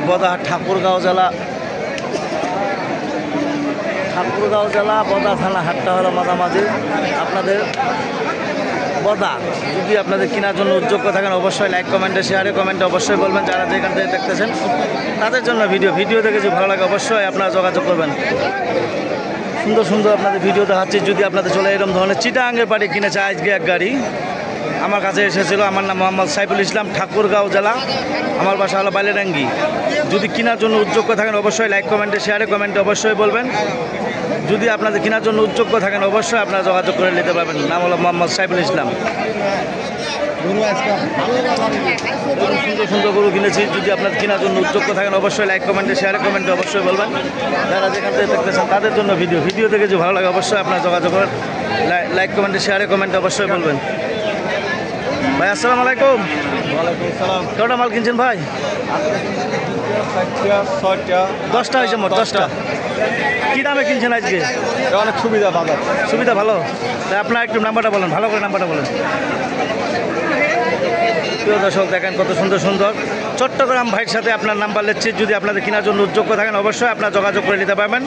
বদাহাট ঠাকুরগাঁও জেলা বদা থানা হাটটা হলো মাঝামাঝি আপনাদের বদা। যদি আপনাদের কেনার জন্য উদ্যোগ থাকেন অবশ্যই লাইক কমেন্টে শেয়ারে কমেন্টে অবশ্যই বলবেন। যারা যেখান থেকে দেখতেছেন তাদের জন্য ভিডিও দেখে যদি ভালো লাগে অবশ্যই আপনারা যোগাযোগ করবেন। সুন্দর সুন্দর আপনাদের ভিডিও দেখাচ্ছি। যদি আপনাদের চলে এরকম ধরনের চিটাঙ্গের বাড়ি কিনেছে আজকে এক গাড়ি আমার কাছে এসেছিলো। আমার নাম মোহাম্মদ সাইফুল ইসলাম, ঠাকুরগাঁও জেলা, আমার বাসা হলো বাইলেডাঙ্গি। যদি কেনার জন্য উদ্যোগ থাকেন অবশ্যই লাইক কমেন্টে শেয়ারে কমেন্টে অবশ্যই বলবেন। যদি আপনাদের কেনার জন্য উদ্যোগ থাকেন অবশ্যই আপনারা যোগাযোগ করে নিতে পারবেন। নাম হলো মোহাম্মদ সাইফুল ইসলাম। সুন্দর সুন্দর গরু কিনেছি। যদি আপনার কেনার জন্য উদ্যোগ থাকেন অবশ্যই লাইক কমেন্টে শেয়ারে কমেন্টে অবশ্যই বলবেন। যারা যেখান থেকে দেখতেছেন তাদের জন্য ভিডিও দেখে যদি ভালো লাগে অবশ্যই আপনারা যোগাযোগ করেন। লাইক কমেন্টে শেয়ারে কমেন্টে অবশ্যই বলবেন। ভাই আসসালামু আলাইকুম। ওয়ালাইকুম সালাম। কটা মাল কিনছেন ভাই? 10টা হয়েছে মোট 10টা। কী দামে কিনছেন আজকে? অনেক সুবিধা বাজার। সুবিধা ভালো। তাই আপনার একটু নাম্বারটা বলেন, ভালো করে নাম্বারটা বলেন। প্রিয় দর্শক দেখেন কত সুন্দর সুন্দর চট্টগ্রাম ভাইয়ের সাথে আপনার নাম্বার লিখছি। যদি আপনাদের কেনার জন্য উদ্যোগ থাকেন অবশ্যই আপনার যোগাযোগ করে নিতে পারবেন।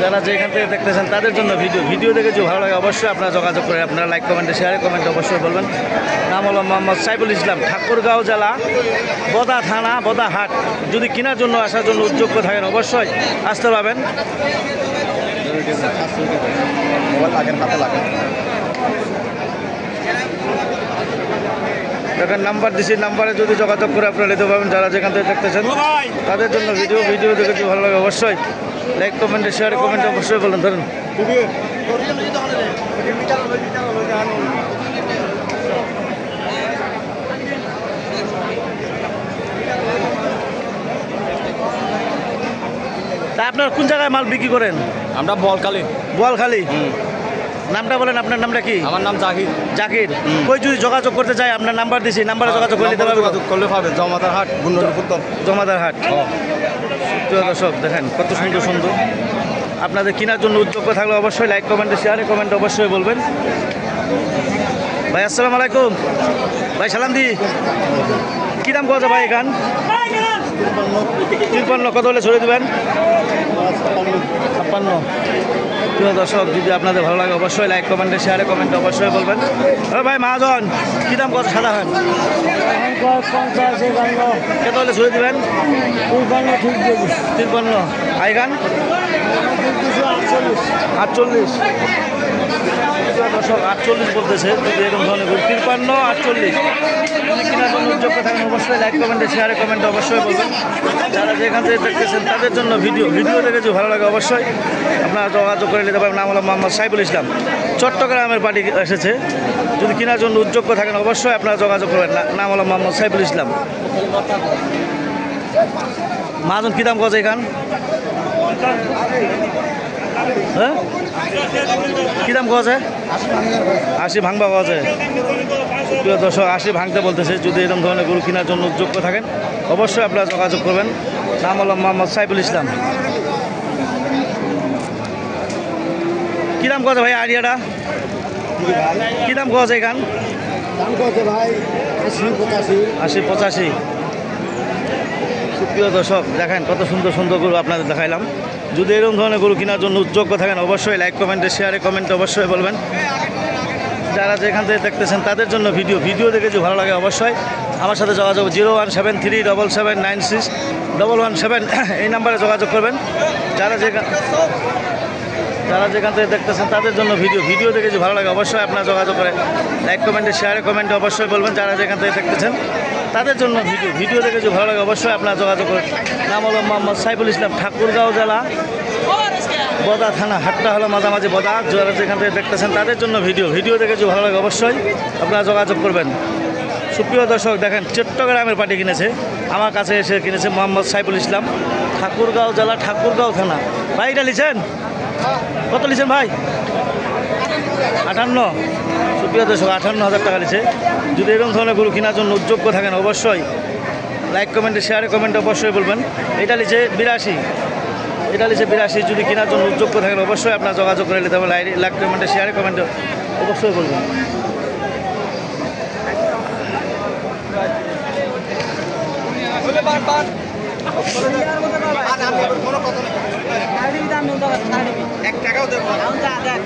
যারা যেখান থেকে দেখতেছেন তাদের জন্য ভিডিও দেখে যদি ভালো লাগে অবশ্যই আপনারা যোগাযোগ করে আপনারা লাইক কমেন্টে শেয়ারে কমেন্টে অবশ্যই বলবেন। নাম হলো মোহাম্মদ সাইফুল ইসলাম, ঠাকুরগাঁও জেলা, বদা থানা, বদা হাট। যদি কেনার জন্য আসার জন্য উদ্যোগ থাকেন অবশ্যই আসতে পারবেন। দেখেন নাম্বার দিচ্ছি, নাম্বারে যদি যোগাযোগ করে আপনারা নিতে পারবেন। যারা যেখান থেকে দেখতেছেন তাদের জন্য ভিডিও দেখে যদি ভালো লাগে অবশ্যই লাইক কমেন্টে শেয়ারে কমেন্টে অবশ্যই বলেন। ধরুন তা আপনার কোন জায়গায় মাল বিক্রি করেন? আমরা বোয়ালখালী। নামটা বলেন, আপনার নামটা কি? আমার নাম জাকির। কই যদি যোগাযোগ করতে চাই আপনার নাম্বার দিছি, নাম্বারে যোগাযোগ করে নিতে পারবেন। যোগাযোগ করলে পাবে জমাদার হাট, জমাদার হাট। প্রিয় দর্শক দেখেন কত সুন্দর সুন্দর আপনাদের কেনার জন্য উদ্যোগ থাকলে অবশ্যই লাইক কমেন্টে শেয়ারে কমেন্টে অবশ্যই বলবেন। ভাই আসসালামু আলাইকুম। ভাই সালাম দি। কী দাম কত ভাই এখান? 53। কত হলে ছড়ে দেবেন? 56। প্রিয় দর্শক যদি আপনাদের ভালো লাগে অবশ্যই লাইক কমেন্টে শেয়ারে কমেন্টে অবশ্যই বলবেন। ভাই মহাজন কী দাম কত সাদা খান? 50 কত হলে ছড়ে দেবেন? 53। আইগান 48। দর্শক 48 বলতেছে। যদি এরকম ধরনের 53, 48 যদি কেনার জন্য উদ্যোগ থাকেন অবশ্যই লাইক কমেন্টে শেয়ারে কমেন্টে অবশ্যই বলবেন। যারা যেখান থেকে দেখতেছেন তাদের জন্য ভিডিও দেখে যদি ভালো লাগে অবশ্যই আপনারা যোগাযোগ করে নিতে পারবেন। নাম হলো মোহাম্মদ সাইফুল ইসলাম, চট্টগ্রামের পার্টি এসেছে। যদি কেনার জন্য উদ্যোগ থাকেন অবশ্যই আপনারা যোগাযোগ করবেন। নাম হলো মোহাম্মদ সাইফুল ইসলাম। মাজন কী দাম কছে এখান? হ্যাঁ কী দাম কছে? 80 ভাঙবা কছে। প্রিয় দর্শক 80 ভাঙতে বলতেছে। যদি এরকম ধরনের গরু কেনার জন্য উদ্যোগ থাকেন অবশ্যই আপনারা যোগাযোগ করবেন। নাম হলো মোহাম্মদ সাইফুল ইসলাম। কী দাম কছে ভাই আরিয়াটা? কী দাম কছে এখান? 80, 85। প্রিয় দর্শক দেখেন কত সুন্দর সুন্দর গরু আপনাদের দেখাইলাম। যদি এরকম ধরনের গরু কেনার জন্য উদ্যোগ থাকেন অবশ্যই লাইক কমেন্টে শেয়ারে কমেন্টে অবশ্যই বলবেন। যারা যেখান থেকে দেখতেছেন তাদের জন্য ভিডিও দেখে যদি ভালো লাগে অবশ্যই আমার সাথে যোগাযোগ 01737761117 এই নাম্বারে যোগাযোগ করবেন। যারা যেখান থেকে দেখতেছেন তাদের জন্য ভিডিও দেখে যদি ভালো লাগে অবশ্যই আপনারা যোগাযোগ করে লাইক কমেন্টে শেয়ারে কমেন্টে অবশ্যই বলবেন। যারা যেখান থেকে দেখতেছেন তাদের জন্য ভিডিও দেখে যদি ভালো লাগে অবশ্যই আপনারা যোগাযোগ করেন। নাম হলো মোহাম্মদ সাইফুল ইসলাম, ঠাকুরগাঁও জেলা, বদা থানা, হাটটা হলো মাঝামাঝি বদা। যারা যেখান থেকে দেখতেছেন তাদের জন্য ভিডিও দেখে যদি ভালো লাগে অবশ্যই আপনারা যোগাযোগ করবেন। সুপ্রিয় দর্শক দেখেন চট্টগ্রামের পার্টি কিনেছে আমার কাছে এসে কিনেছে মোহাম্মদ সাইফুল ইসলাম, ঠাকুরগাঁও জেলা, ঠাকুরগাঁও থানা। ভাই এটা লিখছেন? কত লিখছেন ভাই? 58। সুপ্রিয় দর্শক 58,000 টাকা লিখছে। যদি এরকম ধরনের গরু কেনার জন্য উদ্যোগ থাকেন অবশ্যই লাইক কমেন্টে শেয়ারে কমেন্টে অবশ্যই বলবেন। এটা লিখছে 82। যদি কেনার জন্য উদ্যোগ থাকেন অবশ্যই আপনার যোগাযোগ করে নিতে হবে। লাইক কমেন্টে শেয়ারে কমেন্টে অবশ্যই বলবেন। এক টাকাও দেবো না। দেখ,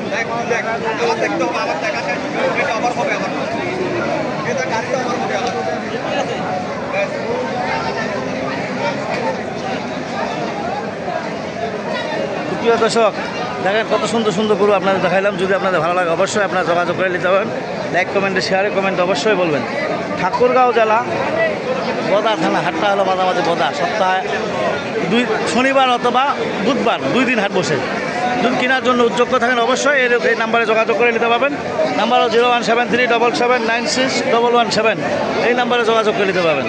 দেখ, আমার দেখতে হবে, আমার দেখা শেষ। এটা আমার হবে আমার। এটা গাড়িটা আমার হবে আমার। ব্যাস। প্রিয় দর্শক, দেখেন কত সুন্দর সুন্দর গরু আপনাদের দেখাইলাম। যদি আপনাদের ভালো লাগে অবশ্যই আপনারা যোগাযোগ করে নিতে পারেন। লাইক কমেন্টে শেয়ারে কমেন্ট অবশ্যই বলবেন। ঠাকুরগাঁও জেলা বদা থানা, হাটটা হলো মাঝামাঝি বদা। সপ্তাহে শনিবার অথবা বুধবার 2 দিন হাট বসে। যদি কেনার জন্য উদ্যোগ থাকেন অবশ্যই এই নাম্বারে যোগাযোগ করে নিতে পারবেন। নাম্বার হলো 01737796117। এই নাম্বারে যোগাযোগ করে নিতে পারবেন।